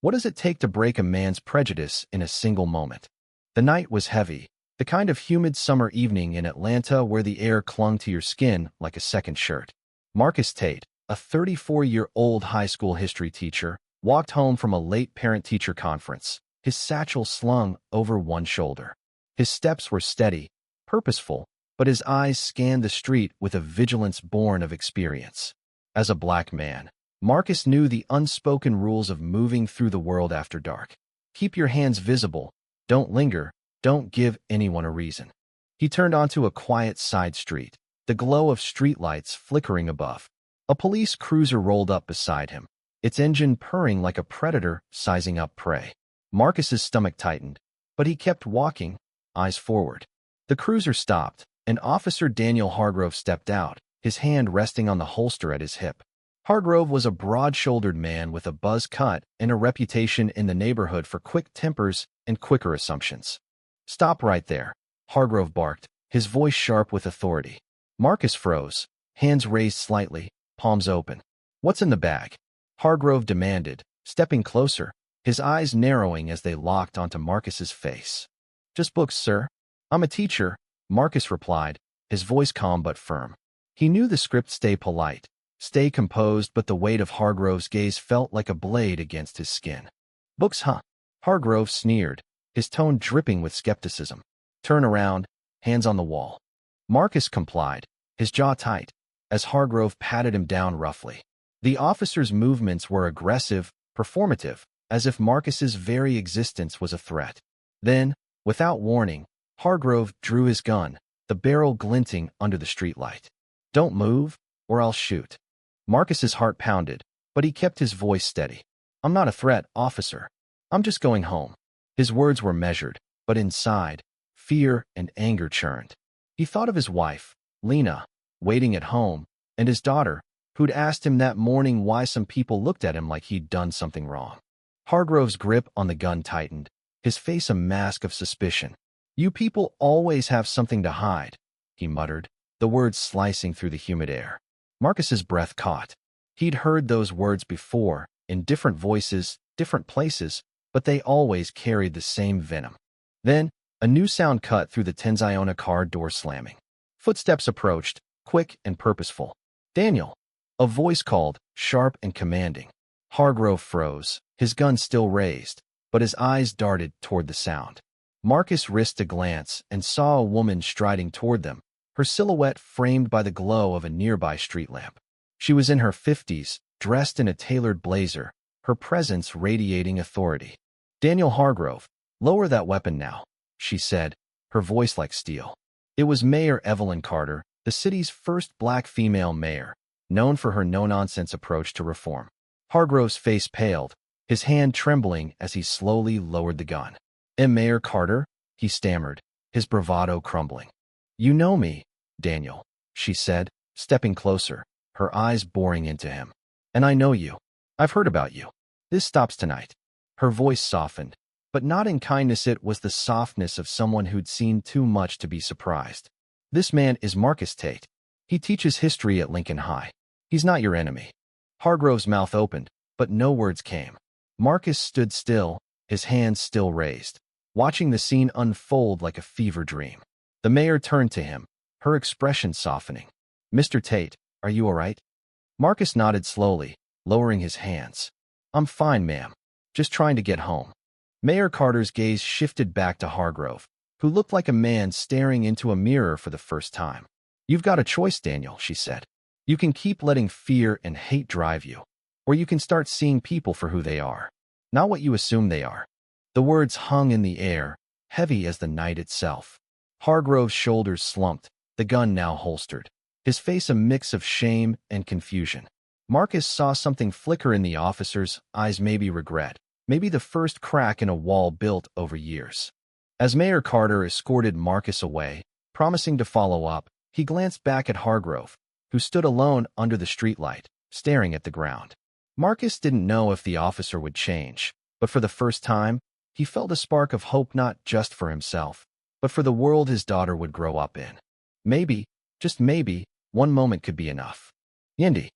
What does it take to break a man's prejudice in a single moment? The night was heavy, the kind of humid summer evening in Atlanta where the air clung to your skin like a second shirt. Marcus Tate, a 34-year-old high school history teacher, walked home from a late parent-teacher conference, his satchel slung over one shoulder. His steps were steady, purposeful, but his eyes scanned the street with a vigilance born of experience. As a black man, Marcus knew the unspoken rules of moving through the world after dark. Keep your hands visible, don't linger, don't give anyone a reason. He turned onto a quiet side street, the glow of streetlights flickering above. A police cruiser rolled up beside him, its engine purring like a predator sizing up prey. Marcus's stomach tightened, but he kept walking, eyes forward. The cruiser stopped, and Officer Daniel Hargrove stepped out, his hand resting on the holster at his hip. Hargrove was a broad-shouldered man with a buzz cut and a reputation in the neighborhood for quick tempers and quicker assumptions. "Stop right there," Hargrove barked, his voice sharp with authority. Marcus froze, hands raised slightly, palms open. "What's in the bag?" Hargrove demanded, stepping closer, his eyes narrowing as they locked onto Marcus's face. "Just books, sir." "I'm a teacher," Marcus replied, his voice calm but firm. He knew the script: stay polite, stay composed, but the weight of Hargrove's gaze felt like a blade against his skin. "Books, huh?" Hargrove sneered, his tone dripping with skepticism. "Turn around, hands on the wall." Marcus complied, his jaw tight, as Hargrove patted him down roughly. The officer's movements were aggressive, performative, as if Marcus's very existence was a threat. Then, without warning, Hargrove drew his gun, the barrel glinting under the streetlight. "Don't move, or I'll shoot." Marcus's heart pounded, but he kept his voice steady. "I'm not a threat, officer. I'm just going home." His words were measured, but inside, fear and anger churned. He thought of his wife, Lena, waiting at home, and his daughter, who'd asked him that morning why some people looked at him like he'd done something wrong. Hargrove's grip on the gun tightened, his face a mask of suspicion. "You people always have something to hide," he muttered, the words slicing through the humid air. Marcus's breath caught. He'd heard those words before, in different voices, different places, but they always carried the same venom. Then, a new sound cut through the Tenziona car door slamming. Footsteps approached, quick and purposeful. "Daniel!" A voice called, sharp and commanding. Hargrove froze, his gun still raised, but his eyes darted toward the sound. Marcus risked a glance and saw a woman striding toward them, her silhouette framed by the glow of a nearby street lamp. She was in her 50s, dressed in a tailored blazer, her presence radiating authority. "Daniel Hargrove, lower that weapon now," she said, her voice like steel. It was Mayor Evelyn Carter, the city's first black female mayor, known for her no-nonsense approach to reform. Hargrove's face paled, his hand trembling as he slowly lowered the gun. "Mayor Carter?" he stammered, his bravado crumbling. "You know me, Daniel," she said, stepping closer, her eyes boring into him. "And I know you. I've heard about you. This stops tonight." Her voice softened, but not in kindness. It was the softness of someone who'd seen too much to be surprised. "This man is Marcus Tate. He teaches history at Lincoln High. He's not your enemy." Hargrove's mouth opened, but no words came. Marcus stood still, his hands still raised, watching the scene unfold like a fever dream. The mayor turned to him, her expression softening. "Mr. Tate, are you all right?" Marcus nodded slowly, lowering his hands. "I'm fine, ma'am. Just trying to get home." Mayor Carter's gaze shifted back to Hargrove, who looked like a man staring into a mirror for the first time. "You've got a choice, Daniel," she said. "You can keep letting fear and hate drive you, or you can start seeing people for who they are, not what you assume they are." The words hung in the air, heavy as the night itself. Hargrove's shoulders slumped, the gun now holstered, his face a mix of shame and confusion. Marcus saw something flicker in the officer's eyes, maybe regret, maybe the first crack in a wall built over years. As Mayor Carter escorted Marcus away, promising to follow up, he glanced back at Hargrove, who stood alone under the streetlight, staring at the ground. Marcus didn't know if the officer would change, but for the first time, he felt a spark of hope, not just for himself, but for the world his daughter would grow up in. Maybe, just maybe, one moment could be enough. Yindi.